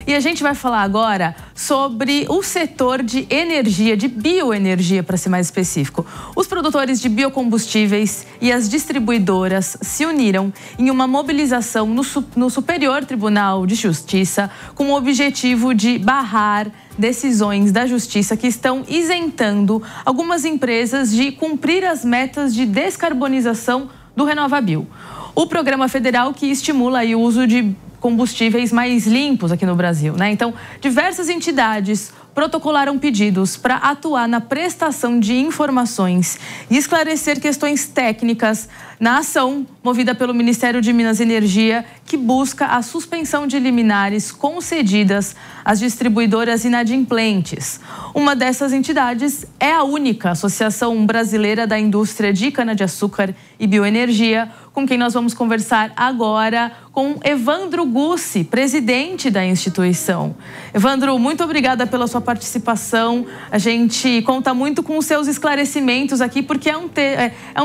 E a gente vai falar agora sobre o setor de energia, de bioenergia, para ser mais específico. Os produtores de biocombustíveis e as distribuidoras se uniram em uma mobilização no Superior Tribunal de Justiça com o objetivo de barrar decisões da Justiça que estão isentando algumas empresas de cumprir as metas de descarbonização do RenovaBio. O programa federal que estimula o uso de combustíveis mais limpos aqui no Brasil, né? Então, diversas entidades protocolaram pedidos para atuar na prestação de informações e esclarecer questões técnicas na ação movida pelo Ministério de Minas e Energia, que busca a suspensão de liminares concedidas às distribuidoras inadimplentes. Uma dessas entidades é a única Associação Brasileira da Indústria de Cana-de-Açúcar e Bioenergia, com quem nós vamos conversar agora com Evandro Gussi, presidente da instituição. Evandro, muito obrigada pela sua participação. A gente conta muito com os seus esclarecimentos aqui, porque é um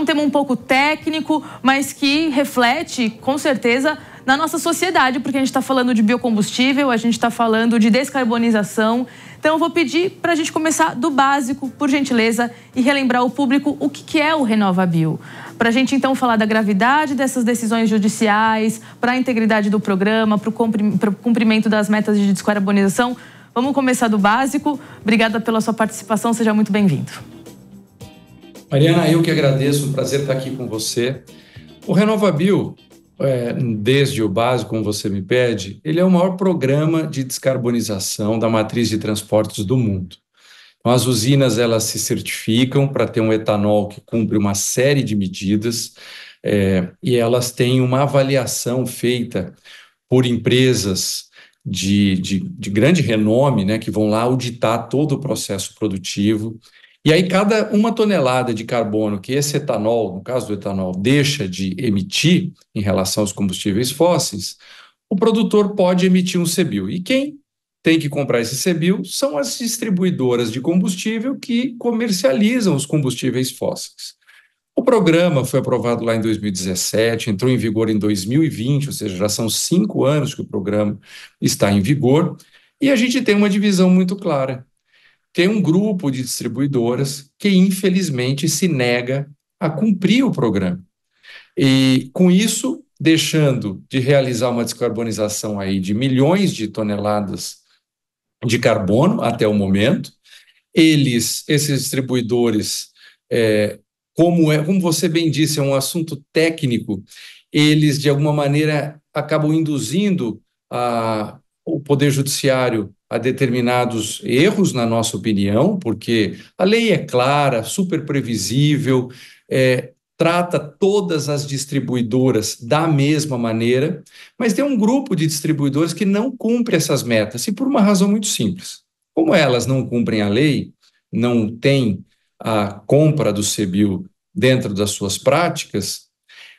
tema um pouco técnico, mas que reflete, com certeza, na nossa sociedade, porque a gente está falando de biocombustível, a gente está falando de descarbonização. Então, eu vou pedir para a gente começar do básico, por gentileza, e relembrar ao público o que é o RenovaBio. Para a gente, então, falar da gravidade dessas decisões judiciais, para a integridade do programa, para o cumprimento das metas de descarbonização. Vamos começar do básico. Obrigada pela sua participação, seja muito bem-vindo. Mariana, eu que agradeço, um prazer estar aqui com você. O RenovaBio, desde o básico, como você me pede, ele é o maior programa de descarbonização da matriz de transportes do mundo. Então, as usinas, elas se certificam para ter um etanol que cumpre uma série de medidas e elas têm uma avaliação feita por empresas de grande renome, né, que vão lá auditar todo o processo produtivo. E aí, cada uma tonelada de carbono que esse etanol, no caso do etanol, deixa de emitir em relação aos combustíveis fósseis, o produtor pode emitir um CBIO. E quem tem que comprar esse CBIO são as distribuidoras de combustível que comercializam os combustíveis fósseis. O programa foi aprovado lá em 2017, entrou em vigor em 2020, ou seja, já são 5 anos que o programa está em vigor, e a gente tem uma divisão muito clara. Tem um grupo de distribuidoras que, infelizmente, se nega a cumprir o programa. E, com isso, deixando de realizar uma descarbonização aí de milhões de toneladas de carbono até o momento, esses distribuidores, como você bem disse, é um assunto técnico, eles, de alguma maneira, acabam induzindo o Poder Judiciário a determinados erros, na nossa opinião, porque a lei é clara, super previsível, trata todas as distribuidoras da mesma maneira, mas tem um grupo de distribuidores que não cumpre essas metas, e por uma razão muito simples. Como elas não cumprem a lei, não têm a compra do CBIO dentro das suas práticas,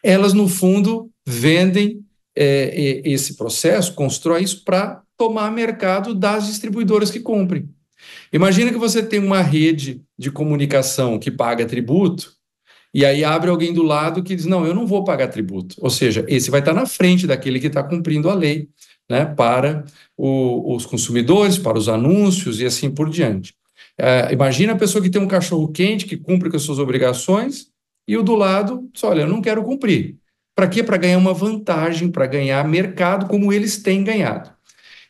elas, no fundo, vendem esse processo, constroem isso para tomar mercado das distribuidoras que cumprem. Imagina que você tem uma rede de comunicação que paga tributo, e aí abre alguém do lado que diz, não, eu não vou pagar tributo. Ou seja, esse vai estar na frente daquele que está cumprindo a lei, né, para os consumidores, para os anúncios e assim por diante. Imagina a pessoa que tem um cachorro-quente, que cumpre com as suas obrigações, e o do lado diz, olha, eu não quero cumprir. Para quê? Para ganhar uma vantagem, para ganhar mercado como eles têm ganhado.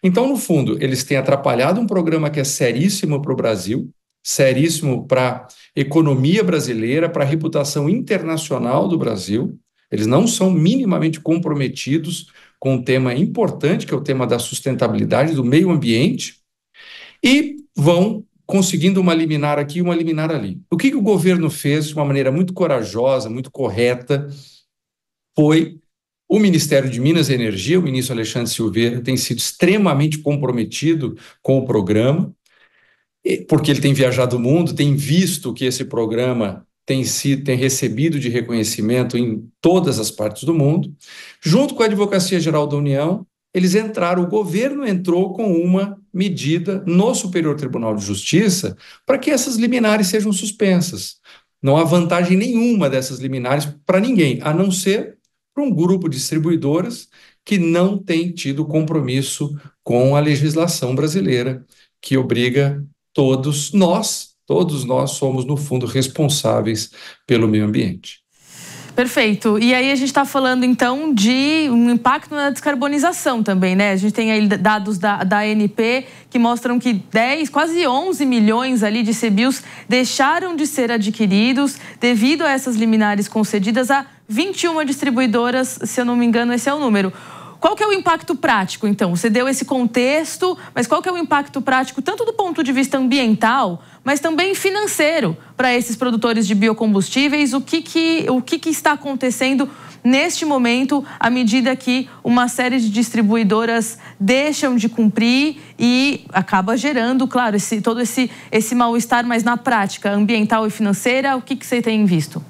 Então, no fundo, eles têm atrapalhado um programa que é seríssimo para o Brasil, seríssimo para a economia brasileira, para a reputação internacional do Brasil. Eles não são minimamente comprometidos com um tema importante, que é o tema da sustentabilidade do meio ambiente, e vão conseguindo uma liminar aqui e uma liminar ali. O que o governo fez de uma maneira muito corajosa, muito correta, foi o Ministério de Minas e Energia, o ministro Alexandre Silveira, tem sido extremamente comprometido com o programa, porque ele tem viajado o mundo, tem visto que esse programa tem recebido de reconhecimento em todas as partes do mundo. Junto com a Advocacia Geral da União, o governo entrou com uma medida no Superior Tribunal de Justiça para que essas liminares sejam suspensas. Não há vantagem nenhuma dessas liminares para ninguém, a não ser para um grupo de distribuidoras que não tem tido compromisso com a legislação brasileira, que obriga todos nós somos, no fundo, responsáveis pelo meio ambiente. Perfeito. E aí a gente está falando, então, de um impacto na descarbonização também, né? A gente tem aí dados da ANP que mostram que quase 11 milhões ali de CBIOs deixaram de ser adquiridos devido a essas liminares concedidas a 21 distribuidoras, se eu não me engano, esse é o número. Qual que é o impacto prático, então? Você deu esse contexto, mas qual que é o impacto prático, tanto do ponto de vista ambiental, mas também financeiro, para esses produtores de biocombustíveis? O que está acontecendo neste momento, à medida que uma série de distribuidoras deixam de cumprir e acaba gerando, claro, todo esse mal-estar, mas na prática ambiental e financeira, o que você tem visto?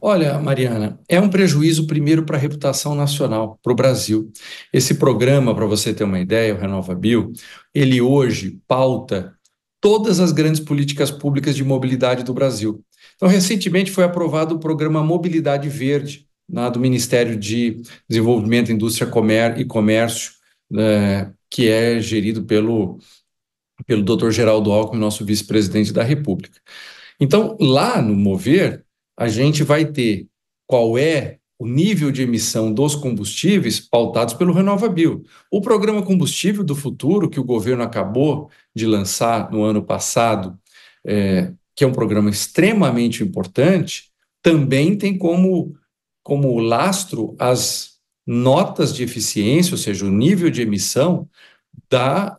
Olha, Mariana, é um prejuízo primeiro para a reputação nacional, para o Brasil. Esse programa, para você ter uma ideia, o RenovaBio, ele hoje pauta todas as grandes políticas públicas de mobilidade do Brasil. Então, recentemente foi aprovado o programa Mobilidade Verde, do Ministério de Desenvolvimento, Indústria e Comércio, que é gerido pelo Dr. Geraldo Alckmin, nosso vice-presidente da República. Então, lá no Mover, a gente vai ter qual é o nível de emissão dos combustíveis pautados pelo RenovaBio. O programa Combustível do Futuro, que o governo acabou de lançar no ano passado, que é um programa extremamente importante, também tem como lastro as notas de eficiência, ou seja, o nível de emissão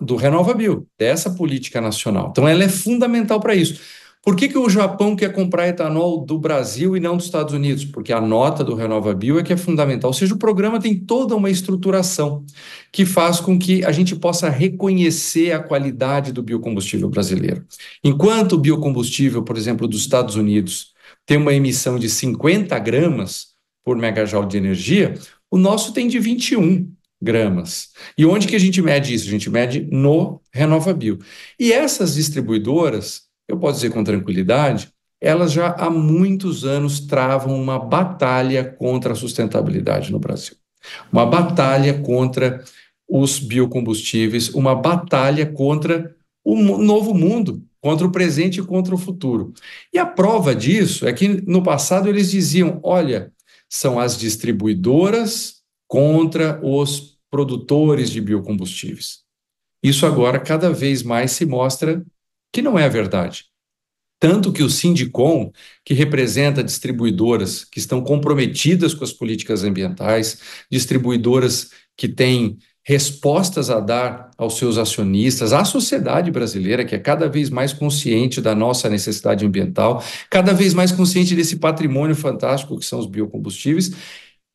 do RenovaBio, dessa política nacional. Então, ela é fundamental para isso. Por que o Japão quer comprar etanol do Brasil e não dos Estados Unidos? Porque a nota do RenovaBio é que é fundamental. Ou seja, o programa tem toda uma estruturação que faz com que a gente possa reconhecer a qualidade do biocombustível brasileiro. Enquanto o biocombustível, por exemplo, dos Estados Unidos, tem uma emissão de 50 gramas por megajoule de energia, o nosso tem de 21 gramas. E onde que a gente mede isso? A gente mede no RenovaBio. E essas distribuidoras, eu posso dizer com tranquilidade, elas já há muitos anos travam uma batalha contra a sustentabilidade no Brasil. Uma batalha contra os biocombustíveis, uma batalha contra o novo mundo, contra o presente e contra o futuro. E a prova disso é que no passado eles diziam, olha, são as distribuidoras contra os produtores de biocombustíveis. Isso agora cada vez mais se mostra que não é a verdade. Tanto que o Sindicom, que representa distribuidoras que estão comprometidas com as políticas ambientais, distribuidoras que têm respostas a dar aos seus acionistas, à sociedade brasileira, que é cada vez mais consciente da nossa necessidade ambiental, cada vez mais consciente desse patrimônio fantástico que são os biocombustíveis,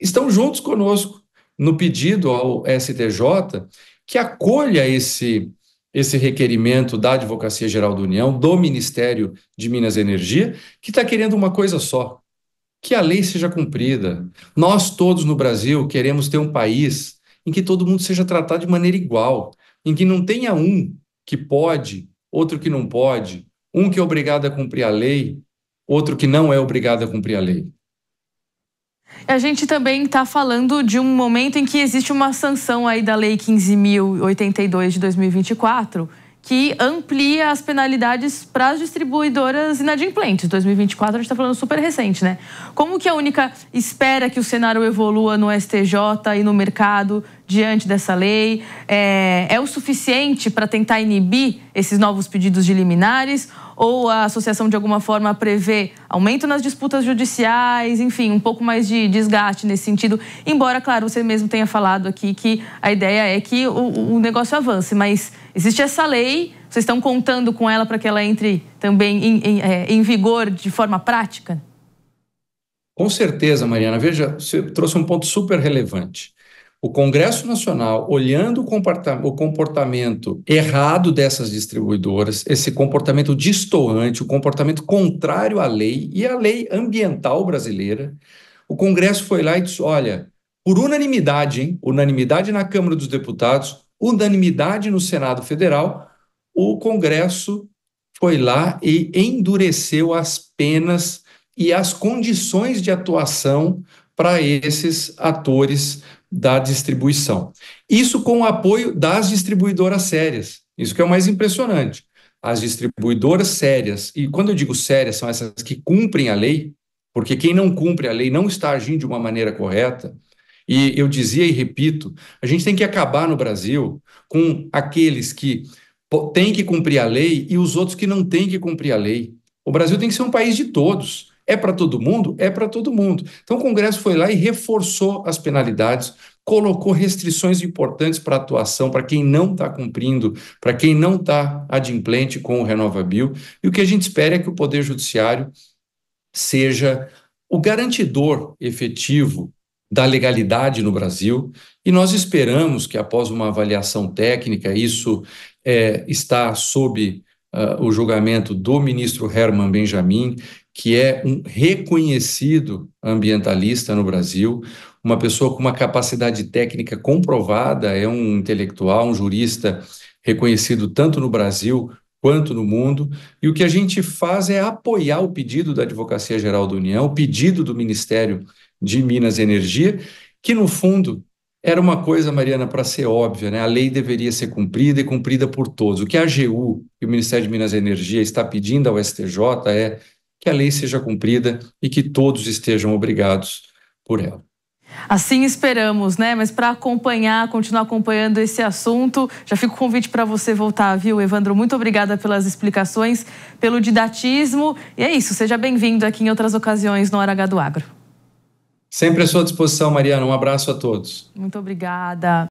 estão juntos conosco no pedido ao STJ que acolha esse requerimento da Advocacia Geral da União, do Ministério de Minas e Energia, que está querendo uma coisa só, que a lei seja cumprida. Nós todos no Brasil queremos ter um país em que todo mundo seja tratado de maneira igual, em que não tenha um que pode, outro que não pode, um que é obrigado a cumprir a lei, outro que não é obrigado a cumprir a lei. A gente também está falando de um momento em que existe uma sanção aí da Lei 15.082 de 2024, que amplia as penalidades para as distribuidoras inadimplentes. 2024 a gente está falando super recente, né? Como que a única espera que o cenário evolua no STJ e no mercado diante dessa lei? É o suficiente para tentar inibir esses novos pedidos de liminares? Ou a associação, de alguma forma, prevê aumento nas disputas judiciais, enfim, um pouco mais de desgaste nesse sentido? Embora, claro, você mesmo tenha falado aqui que a ideia é que o negócio avance, mas existe essa lei, vocês estão contando com ela para que ela entre também em vigor de forma prática? Com certeza, Mariana. Veja, você trouxe um ponto super relevante. O Congresso Nacional, olhando o comportamento errado dessas distribuidoras, esse comportamento destoante, o comportamento contrário à lei e à lei ambiental brasileira, o Congresso foi lá e disse, olha, por unanimidade, unanimidade na Câmara dos Deputados, unanimidade no Senado Federal, o Congresso foi lá e endureceu as penas e as condições de atuação para esses atores da distribuição. Isso com o apoio das distribuidoras sérias. Isso que é o mais impressionante. As distribuidoras sérias, e quando eu digo sérias, são essas que cumprem a lei, porque quem não cumpre a lei não está agindo de uma maneira correta. E eu dizia e repito, a gente tem que acabar no Brasil com aqueles que têm que cumprir a lei e os outros que não têm que cumprir a lei. O Brasil tem que ser um país de todos. É para todo mundo? É para todo mundo. Então o Congresso foi lá e reforçou as penalidades, colocou restrições importantes para atuação, para quem não está cumprindo, para quem não está adimplente com o RenovaBio. E o que a gente espera é que o Poder Judiciário seja o garantidor efetivo da legalidade no Brasil, e nós esperamos que, após uma avaliação técnica, isso está sob o julgamento do ministro Herman Benjamin, que é um reconhecido ambientalista no Brasil, uma pessoa com uma capacidade técnica comprovada, é um intelectual, um jurista reconhecido tanto no Brasil quanto no mundo, e o que a gente faz é apoiar o pedido da Advocacia Geral da União, o pedido do Ministério de Minas e Energia, que no fundo era uma coisa, Mariana, para ser óbvia, né? A lei deveria ser cumprida e cumprida por todos. O que a AGU e o Ministério de Minas e Energia está pedindo ao STJ é que a lei seja cumprida e que todos estejam obrigados por ela. Assim esperamos, né? Mas para acompanhar, continuar acompanhando esse assunto, já fica o convite para você voltar, viu, Evandro? Muito obrigada pelas explicações, pelo didatismo. E é isso, seja bem-vindo aqui em outras ocasiões no Hora H do Agro. Sempre à sua disposição, Mariana. Um abraço a todos. Muito obrigada.